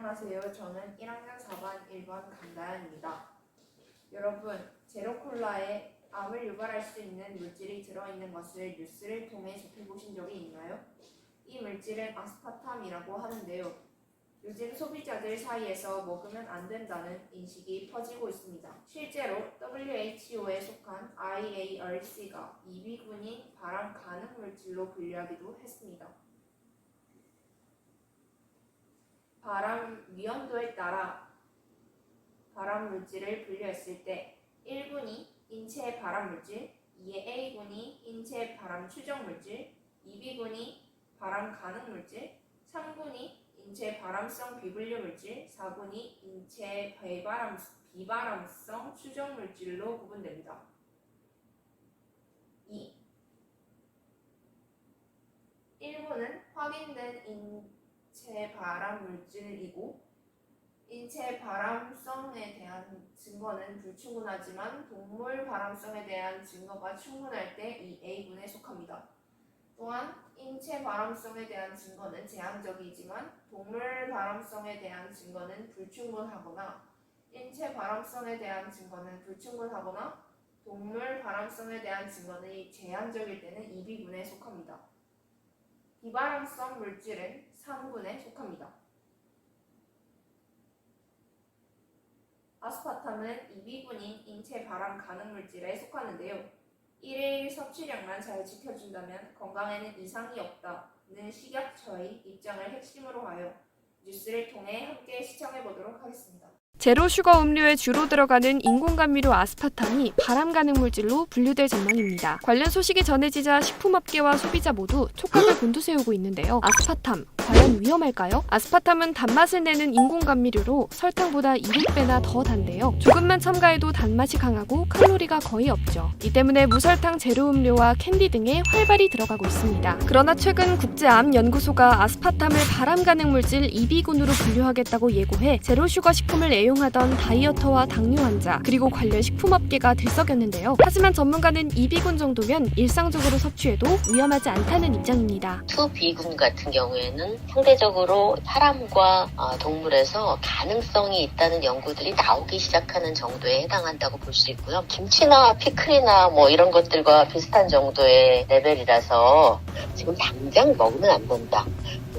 안녕하세요. 저는 1학년 4반 1번 강다현입니다. 여러분, 제로콜라에 암을 유발할 수 있는 물질이 들어있는 것을 뉴스를 통해 접해보신 적이 있나요? 이 물질은 아스파탐이라고 하는데요. 요즘 소비자들 사이에서 먹으면 안 된다는 인식이 퍼지고 있습니다. 실제로 WHO에 속한 IARC가 이비군인 발암 가능 물질로 분류하기도 했습니다. 발암 위험도에 따라 발암 물질을 분류했을 때 1군이 인체 발암 물질, 2의 A군이 인체 발암 추정 물질, 2B군이 발암 가능 물질, 3군이 인체 발암성 비분류 물질, 4군이 인체 비발암성 추정 물질로 구분됩니다. 2. 1군은 확인된 인체 발암 물질이고 인체 발암성에 대한 증거는 불충분하지만 동물 발암성에 대한 증거가 충분할 때 이 A군에 속합니다. 또한 인체 발암성에 대한 증거는 제한적이지만 동물 발암성에 대한 증거는 불충분하거나 인체 발암성에 대한 증거는 불충분하거나 동물 발암성에 대한 증거는 제한적일 때는 2B군에 속합니다. 비발암성 물질은 3군에 속합니다. 아스파탐은 2B군인 인체 발암 가능 물질에 속하는데요. 1일 섭취량만 잘 지켜준다면 건강에는 이상이 없다는 식약처의 입장을 핵심으로 하여 뉴스를 통해 함께 시청해보도록 하겠습니다. 제로 슈거 음료에 주로 들어가는 인공감미료 아스파탐이 발암 가능 물질로 분류될 전망입니다. 관련 소식이 전해지자 식품업계와 소비자 모두 촉각을 곤두세우고 있는데요. 아스파탐, 과연 위험할까요? 아스파탐은 단맛을 내는 인공감미료로 설탕보다 200배나 더 단데요. 조금만 첨가해도 단맛이 강하고 칼로리가 거의 없죠. 이 때문에 무설탕 제로 음료와 캔디 등에 활발히 들어가고 있습니다. 그러나 최근 국제암연구소가 아스파탐을 발암 가능 물질 2B군으로 분류하겠다고 예고해 제로 슈거 식품을 애용하던 다이어터와 당뇨 환자 그리고 관련 식품업계가 들썩였는데요. 하지만 전문가는 2B군 정도면 일상적으로 섭취해도 위험하지 않다는 입장입니다. 2B군 같은 경우에는 상대적으로 사람과 동물에서 가능성이 있다는 연구들이 나오기 시작하는 정도에 해당한다고 볼 수 있고요. 김치나 피클이나 이런 것들과 비슷한 정도의 레벨이라서 지금 당장 먹으면 안 된다.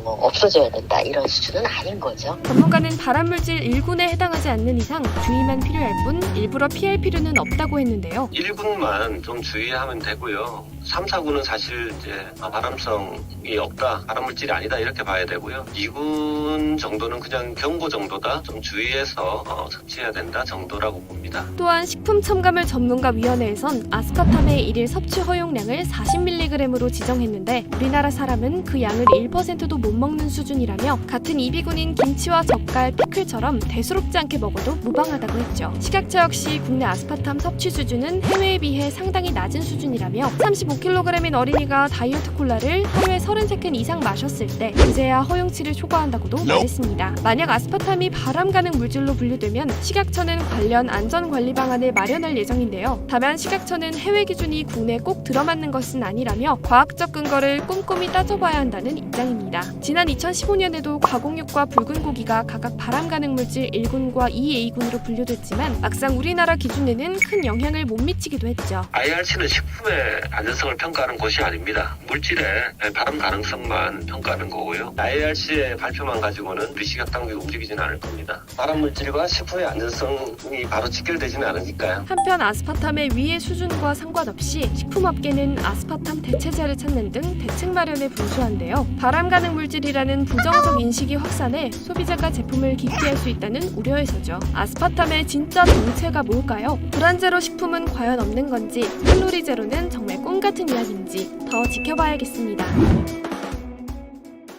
없어져야 된다 이런 수준은 아닌 거죠. 전문가는 발암물질 1군에 해당하지 않는 이상 주의만 필요할 뿐 일부러 피할 필요는 없다고 했는데요. 1군만 좀 주의하면 되고요. 3, 4군은 사실 이제 발암성이 없다, 발암물질이 아니다 이렇게 봐야 되고요. 2군 정도는 그냥 경고 정도다, 좀 주의해서 섭취해야 된다 정도라고 봅니다. 또한 식품첨가물 전문가위원회에선 아스파탐의 1일 섭취 허용량을 40mg으로 지정했는데 우리나라 사람은 그 양을 1%도 못 먹는 수준이라며 같은 2B군인 김치와 젓갈, 피클처럼 대수롭지 않게 먹어도 무방하다고 했죠. 식약처 역시 국내 아스파탐 섭취 수준은 해외에 비해 상당히 낮은 수준이라며 35kg인 어린이가 다이어트 콜라를 하루에 33캔 이상 마셨을 때 그제야 허용치를 초과한다고도 말했습니다. 만약 아스파탐이 발암 가능 물질로 분류되면 식약처는 관련 안전관리 방안을 마련할 예정인데요. 다만 식약처는 해외 기준이 국내에 꼭 들어맞는 것은 아니라며 과학적 근거를 꼼꼼히 따져봐야 한다는 입장입니다. 지난 2015년에도 가공육과 붉은 고기가 각각 발암 가능 물질 1군과 2A군으로 분류됐지만 막상 우리나라 기준에는 큰 영향을 못 미치기도 했죠. IARC는 식품의 안전성을 평가하는 곳이 아닙니다. 물질의 발암 가능성만 평가하는 거고요. IARC의 발표만 가지고는 우리 식약당국이 움직이지는 않을 겁니다. 발암 물질과 식품의 안전성이 바로 직결되지는 않으니까요. 한편 아스파탐의 위해 수준과 상관없이 식품업계는 아스파탐 대체제를 찾는 등 대책 마련에 분수한데요. 발암 가능 물질이라는 부정적 인식이 확산해 소비자가 제품을 기피할 수 있다는 우려에서죠. 아스파탐의 진짜 정체가 뭘까요? 불안 제로 식품은 과연 없는 건지, 칼로리 제로는 정말 꿈 같은 이야기인지 더 지켜봐야겠습니다.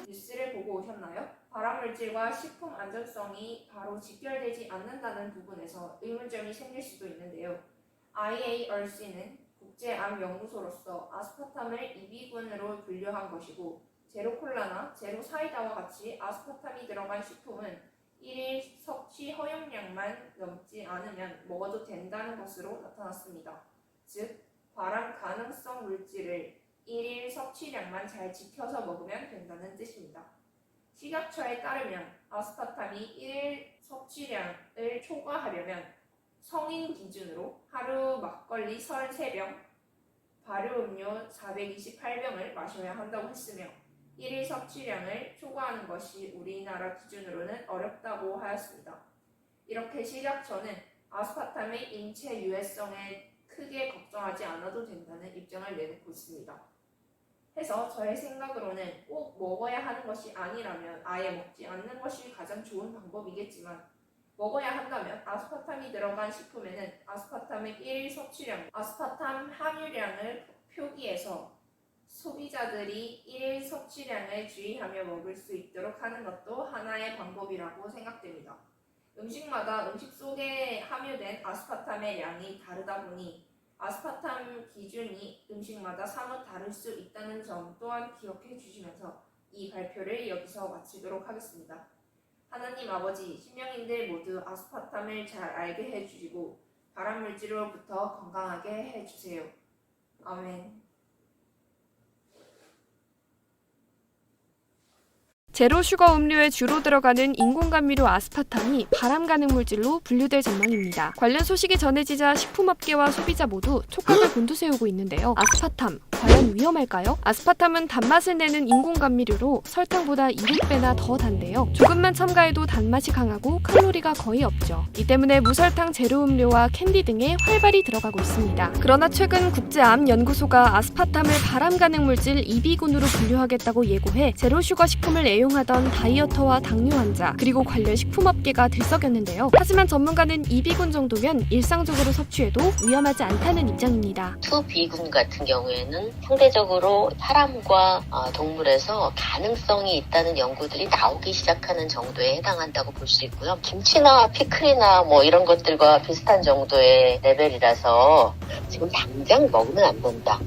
뉴스를 보고 오셨나요? 발암물질과 식품 안전성이 바로 직결되지 않는다는 부분에서 의문점이 생길 수도 있는데요. IARC는 국제암연구소로서 아스파탐을 2B군으로 분류한 것이고 제로콜라나 제로사이다와 같이 아스파탐이 들어간 식품은 1일 섭취 허용량만 넘지 않으면 먹어도 된다는 것으로 나타났습니다. 즉, 발암 가능성 물질을 1일 섭취량만 잘 지켜서 먹으면 된다는 뜻입니다. 식약처에 따르면 아스파탐이 1일 섭취량을 초과하려면 성인 기준으로 하루 막걸리 33병, 발효음료 428병을 마셔야 한다고 했으며 1일 섭취량을 초과하는 것이 우리나라 기준으로는 어렵다고 하였습니다. 이렇게 식약처는 아스파탐의 인체 유해성에 크게 걱정하지 않아도 된다는 입장을 내놓고 있습니다. 해서 저의 생각으로는 꼭 먹어야 하는 것이 아니라면 아예 먹지 않는 것이 가장 좋은 방법이겠지만 먹어야 한다면 아스파탐이 들어간 식품에는 아스파탐의 1일 섭취량, 아스파탐 함유량을 표기해서 소비자들이 1일 섭취량을 주의하며 먹을 수 있도록 하는 것도 하나의 방법이라고 생각됩니다. 음식마다 음식 속에 함유된 아스파탐의 양이 다르다 보니 아스파탐 기준이 음식마다 사뭇 다를 수 있다는 점 또한 기억해 주시면서 이 발표를 여기서 마치도록 하겠습니다. 하나님 아버지, 신명인들 모두 아스파탐을 잘 알게 해주시고 발암물질로부터 건강하게 해주세요. 아멘. 제로 슈거 음료에 주로 들어가는 인공감미료 아스파탐이 발암 가능 물질로 분류될 전망입니다. 관련 소식이 전해지자 식품업계와 소비자 모두 촉각을 곤두세우고 있는데요. 아스파탐, 과연 위험할까요? 아스파탐은 단맛을 내는 인공감미료로 설탕보다 200배나 더 단데요. 조금만 첨가해도 단맛이 강하고 칼로리가 거의 없죠. 이 때문에 무설탕 제로 음료와 캔디 등에 활발히 들어가고 있습니다. 그러나 최근 국제암연구소가 아스파탐을 발암 가능 물질 2비군으로 분류하겠다고 예고해 제로 슈거 식품을 애용하던 다이어터와 당뇨 환자 그리고 관련 식품업계가 들썩였는데요. 하지만 전문가는 2비군 정도면 일상적으로 섭취해도 위험하지 않다는 입장입니다. 2비군 같은 경우에는 상대적으로 사람과 동물에서 가능성이 있다는 연구들이 나오기 시작하는 정도에 해당한다고 볼 수 있고요. 김치나 피클이나 뭐 이런 것들과 비슷한 정도의 레벨이라서 지금 당장 먹으면 안 된다.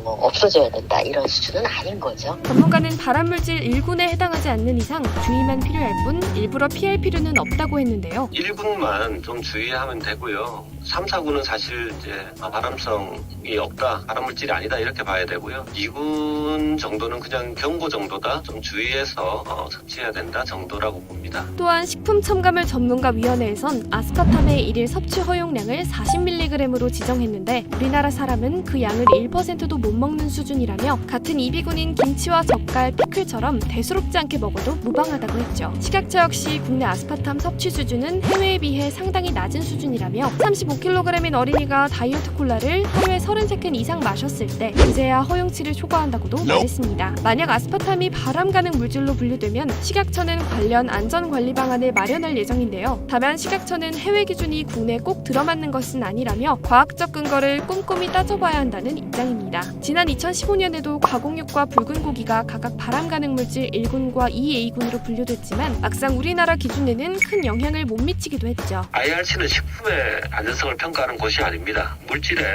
없어져야 된다 이런 수준은 아닌 거죠. 전문가는 발암물질 1군에 해당하지 않는 이상 주의만 필요할 뿐 일부러 피할 필요는 없다고 했는데요. 1군만 좀 주의하면 되고요. 3, 4군은 사실 이제 발암성이 없다, 발암물질이 아니다 이렇게 봐야 되고요. 2군 정도는 그냥 경고 정도다, 좀 주의해서 섭취해야 된다 정도라고 봅니다. 또한 식품첨가물 전문가위원회에선 아스파탐의 1일 섭취 허용량을 40mg으로 지정했는데 우리나라 사람은 그 양을 1%도 못 먹는 수준이라며 같은 2비군인 김치와 젓갈, 피클처럼 대수롭지 않게 먹어도 무방하다고 했죠. 식약처 역시 국내 아스파탐 섭취 수준은 해외에 비해 상당히 낮은 수준이라며 35kg인 어린이가 다이어트 콜라를 하루에 33캔 이상 마셨을 때 그제야 허용치를 초과한다고도 말했습니다. 만약 아스파탐이 발암 가능 물질로 분류되면 식약처는 관련 안전관리 방안을 마련할 예정인데요. 다만 식약처는 해외 기준이 국내에 꼭 들어맞는 것은 아니라며 과학적 근거를 꼼꼼히 따져봐야 한다는 입장입니다. 지난 2015년에도 가공육과 붉은 고기가 각각 발암 가능 물질 1군과 2A군으로 분류됐지만 막상 우리나라 기준에는 큰 영향을 못 미치기도 했죠. IRC는 식품의 안전성을 평가하는 곳이 아닙니다. 물질의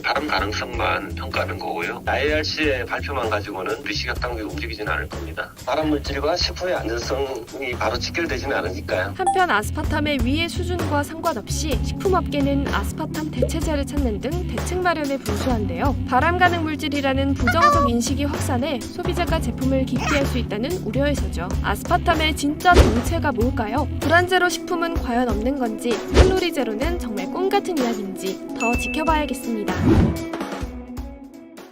발암 가능성만 평가하는 거고요. IRC의 발표만 가지고는 우리 식약당국이 움직이지는 않을 겁니다. 발암 물질과 식품의 안전성이 바로 직결되지는 않으니까요. 한편 아스파탐의 위해 수준과 상관없이 식품업계는 아스파탐 대체제를 찾는 등 대책 마련에 분수한데요. 발암 가능 물질이라는 부정적 인식이 확산해 소비자가 제품을 기피할 수 있다는 우려에서죠. 아스파탐의 진짜 정체가 뭘까요? 불안 제로 식품은 과연 없는 건지, 칼로리 제로는 정말 꿈 같은 이야기인지 더 지켜봐야겠습니다.